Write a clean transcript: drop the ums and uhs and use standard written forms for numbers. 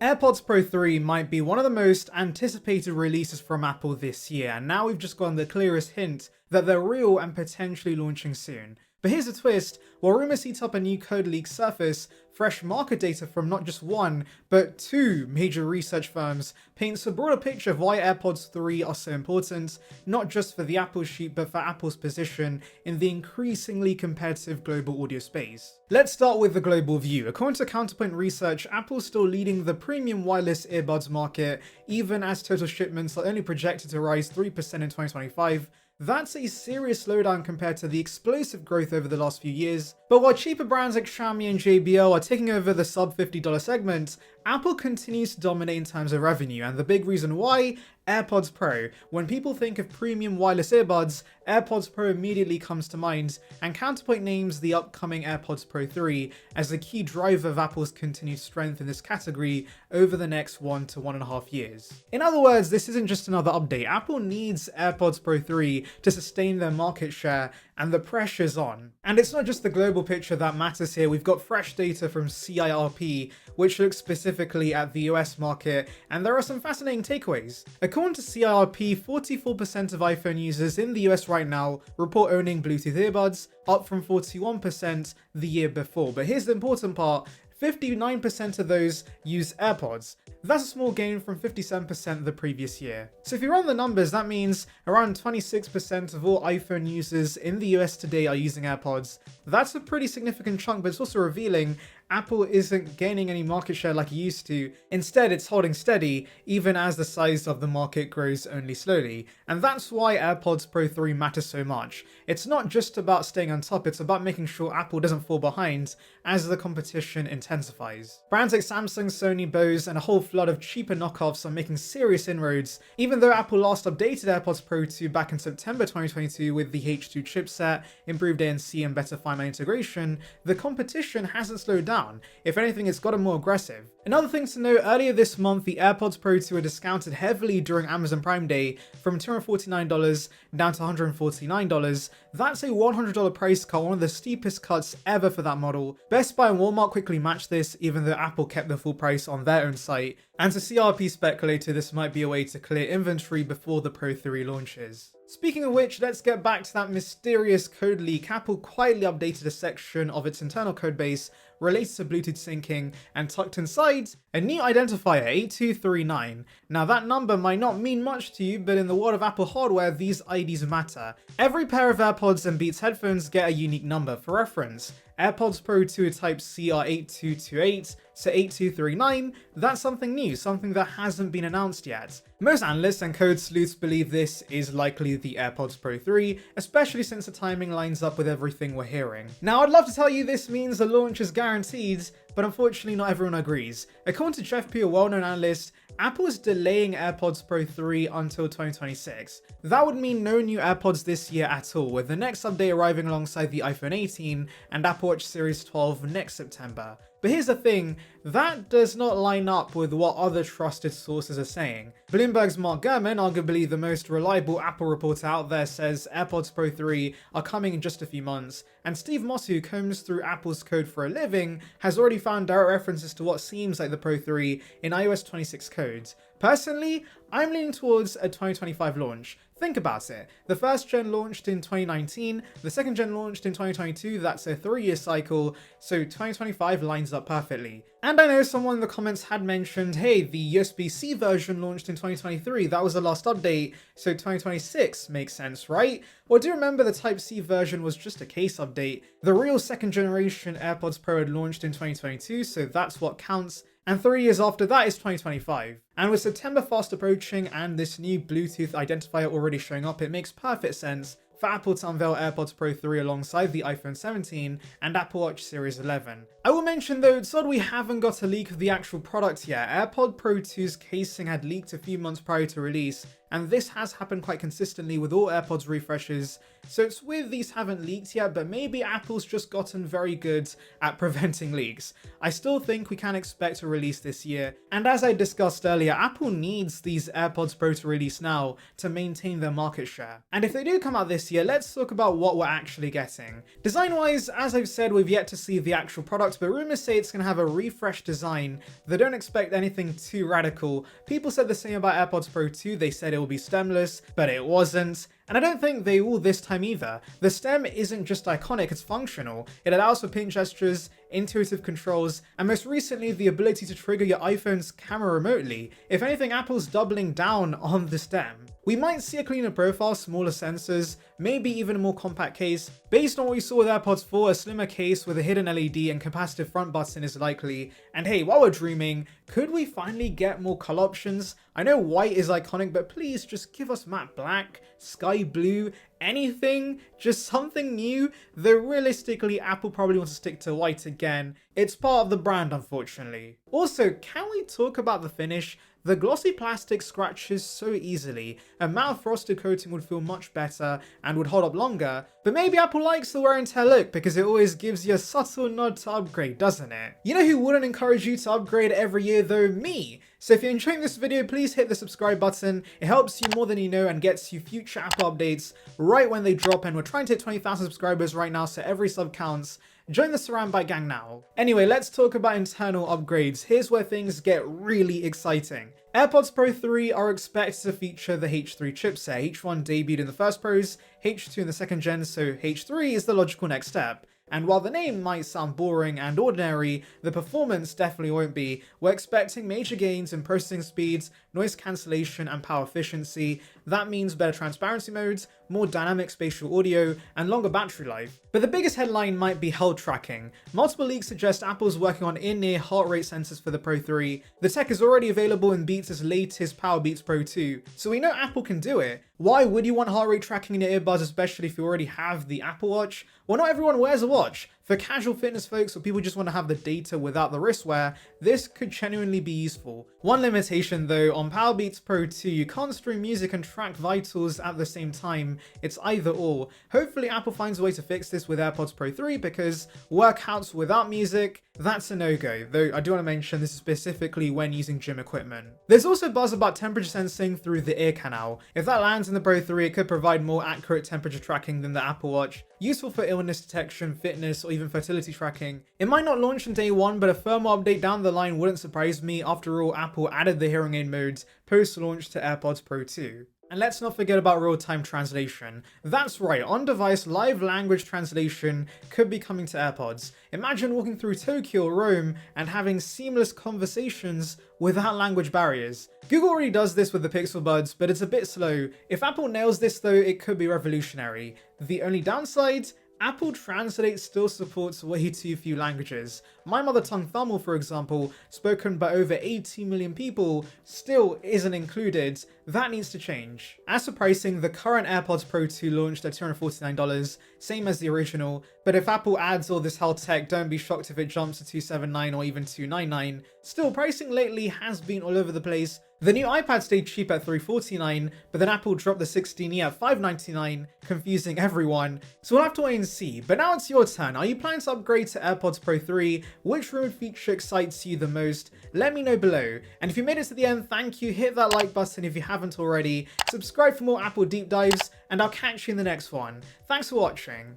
AirPods Pro 3 might be one of the most anticipated releases from Apple this year, and now we've just gotten the clearest hint that they're real and potentially launching soon. But here's a twist: while rumours heat up a new code leak surface, fresh market data from not just one, but two major research firms paints a broader picture of why AirPods 3 are so important, not just for the Apple sheet, but for Apple's position in the increasingly competitive global audio space. Let's start with the global view. According to Counterpoint research, Apple's still leading the premium wireless earbuds market, even as total shipments are only projected to rise 3% in 2025. That's a serious slowdown compared to the explosive growth over the last few years. But while cheaper brands like Xiaomi and JBL are taking over the sub $50 segment, Apple continues to dominate in terms of revenue, and the big reason why? AirPods Pro. When people think of premium wireless earbuds, AirPods Pro immediately comes to mind, and Counterpoint names the upcoming AirPods Pro 3 as a key driver of Apple's continued strength in this category over the next 1 to 1.5 years. In other words, this isn't just another update. Apple needs AirPods Pro 3 to sustain their market share, and the pressure's on. And it's not just the global picture that matters here. We've got fresh data from CIRP, which looks specifically at the US market, and there are some fascinating takeaways. According to CIRP, 44% of iPhone users in the US right now report owning Bluetooth earbuds, up from 41% the year before. But here's the important part: 59% of those use AirPods. That's a small gain from 57% the previous year. So if you run the numbers, that means around 26% of all iPhone users in the US today are using AirPods. That's a pretty significant chunk, but it's also revealing Apple isn't gaining any market share like it used to. Instead, it's holding steady, even as the size of the market grows only slowly. And that's why AirPods Pro 3 matters so much. It's not just about staying on top, it's about making sure Apple doesn't fall behind as the competition intensifies. Brands like Samsung, Sony, Bose, and a whole flood of cheaper knockoffs are making serious inroads. Even though Apple last updated AirPods Pro 2 back in September 2022 with the H2 chipset, improved ANC, and better Find My integration, the competition hasn't slowed down. If anything, it's gotten more aggressive. Another thing to note: earlier this month, the AirPods Pro 2 were discounted heavily during Amazon Prime Day from $249 down to $149. That's a $100 price cut, one of the steepest cuts ever for that model. Best Buy and Walmart quickly matched this, even though Apple kept the full price on their own site. And to CRP speculated this might be a way to clear inventory before the Pro 3 launches. Speaking of which, let's get back to that mysterious code leak. Apple quietly updated a section of its internal codebase related to Bluetooth syncing and tucked inside a new identifier, 8239. Now that number might not mean much to you, but in the world of Apple hardware, these IDs matter. Every pair of AirPods and Beats headphones get a unique number. For reference, AirPods Pro 2 Type C are 8228 to 8239. That's something new, something that hasn't been announced yet. Most analysts and code sleuths believe this is likely the AirPods Pro 3, especially since the timing lines up with everything we're hearing. Now, I'd love to tell you this means the launch is guaranteed, but unfortunately not everyone agrees. According to Jeff P., a well-known analyst, Apple is delaying AirPods Pro 3 until 2026. That would mean no new AirPods this year at all, with the next update arriving alongside the iPhone 18 and Apple Watch Series 12 next September. But here's the thing, that does not line up with what other trusted sources are saying. Bloomberg's Mark Gurman, arguably the most reliable Apple reporter out there, says AirPods Pro 3 are coming in just a few months, and Steve Moss, who combs through Apple's code for a living, has already found direct references to what seems like the Pro 3 in iOS 26 codes. Personally, I'm leaning towards a 2025 launch. Think about it. The first gen launched in 2019, the second gen launched in 2022, that's a 3-year cycle, so 2025 lines up perfectly. And I know someone in the comments had mentioned, hey, the USB-C version launched in 2023, that was the last update, so 2026 makes sense, right? Well, do remember the Type-C version was just a case update. The real second generation AirPods Pro had launched in 2022, so that's what counts. And 3 years after that is 2025. And with September fast approaching and this new Bluetooth identifier already showing up, it makes perfect sense for Apple to unveil AirPods Pro 3 alongside the iPhone 17 and Apple Watch Series 11. I will mention though, it's odd we haven't got a leak of the actual product yet. AirPod Pro 2's casing had leaked a few months prior to release, and this has happened quite consistently with all AirPods refreshes, so it's weird these haven't leaked yet, but maybe Apple's just gotten very good at preventing leaks. I still think we can expect a release this year, and as I discussed earlier, Apple needs these AirPods Pro to release now to maintain their market share. And if they do come out this year, let's talk about what we're actually getting. Design-wise, as I've said, we've yet to see the actual product product, but rumors say it's going to have a refreshed design. They don't expect anything too radical. People said the same about AirPods Pro 2, they said it will be stemless, but it wasn't. And I don't think they will this time either. The stem isn't just iconic, it's functional. It allows for pinch gestures, intuitive controls, and most recently the ability to trigger your iPhone's camera remotely. If anything, Apple's doubling down on the stem. We might see a cleaner profile, smaller sensors, maybe even a more compact case. Based on what we saw with AirPods 4, a slimmer case with a hidden LED and capacitive front button is likely. And hey, while we're dreaming, could we finally get more color options? I know white is iconic, but please just give us matte black, sky blue, anything, just something new. Though realistically, Apple probably wants to stick to white again. It's part of the brand, unfortunately. Also, can we talk about the finish? The glossy plastic scratches so easily. A matte frosted coating would feel much better and would hold up longer, but maybe Apple likes the wear and tear look because it always gives you a subtle nod to upgrade, doesn't it? You know who wouldn't encourage you to upgrade every year though? Me! So if you're enjoying this video, please hit the subscribe button. It helps you more than you know and gets you future Apple updates right when they drop, and we're trying to hit 20,000 subscribers right now, so every sub counts. Join the Surround Byte gang now. Anyway, let's talk about internal upgrades. Here's where things get really exciting. AirPods Pro 3 are expected to feature the H3 chipset. H1 debuted in the first Pros, H2 in the second gen, so H3 is the logical next step. And while the name might sound boring and ordinary, the performance definitely won't be. We're expecting major gains in processing speeds, noise cancellation, and power efficiency. That means better transparency modes, more dynamic spatial audio, and longer battery life. But the biggest headline might be health tracking. Multiple leaks suggest Apple's working on in-ear heart rate sensors for the Pro 3. The tech is already available in Beats' latest Powerbeats Pro 2, so we know Apple can do it. Why would you want heart rate tracking in your earbuds, especially if you already have the Apple Watch? Well, not everyone wears a watch. For casual fitness folks or people just want to have the data without the wristwear, this could genuinely be useful. One limitation though, on Powerbeats Pro 2, you can't stream music and track vitals at the same time. It's either or. Hopefully Apple finds a way to fix this with AirPods Pro 3, because workouts without music, that's a no-go. Though I do want to mention this is specifically when using gym equipment. There's also buzz about temperature sensing through the ear canal. If that lands in the Pro 3, it could provide more accurate temperature tracking than the Apple Watch, useful for illness detection, fitness, or even fertility tracking. It might not launch on day one, but a firmware update down the line wouldn't surprise me. After all, Apple added the hearing aid modes post-launch to AirPods Pro 2. And let's not forget about real-time translation. That's right, on-device live language translation could be coming to AirPods. Imagine walking through Tokyo or Rome and having seamless conversations without language barriers. Google already does this with the Pixel Buds, but it's a bit slow. If Apple nails this though, it could be revolutionary. The only downside? Apple Translate still supports way too few languages. My mother tongue Tamil, for example, spoken by over 80 million people, still isn't included. That needs to change. As for pricing, the current AirPods Pro 2 launched at $249, same as the original, but if Apple adds all this health tech, don't be shocked if it jumps to $279 or even $299. Still, pricing lately has been all over the place. The new iPad stayed cheap at $349, but then Apple dropped the 16E at $599, confusing everyone. So we'll have to wait and see. But now it's your turn. Are you planning to upgrade to AirPods Pro 3? Which rumored feature excites you the most? Let me know below. And if you made it to the end, thank you. Hit that like button if you haven't already. Subscribe for more Apple deep dives, and I'll catch you in the next one. Thanks for watching.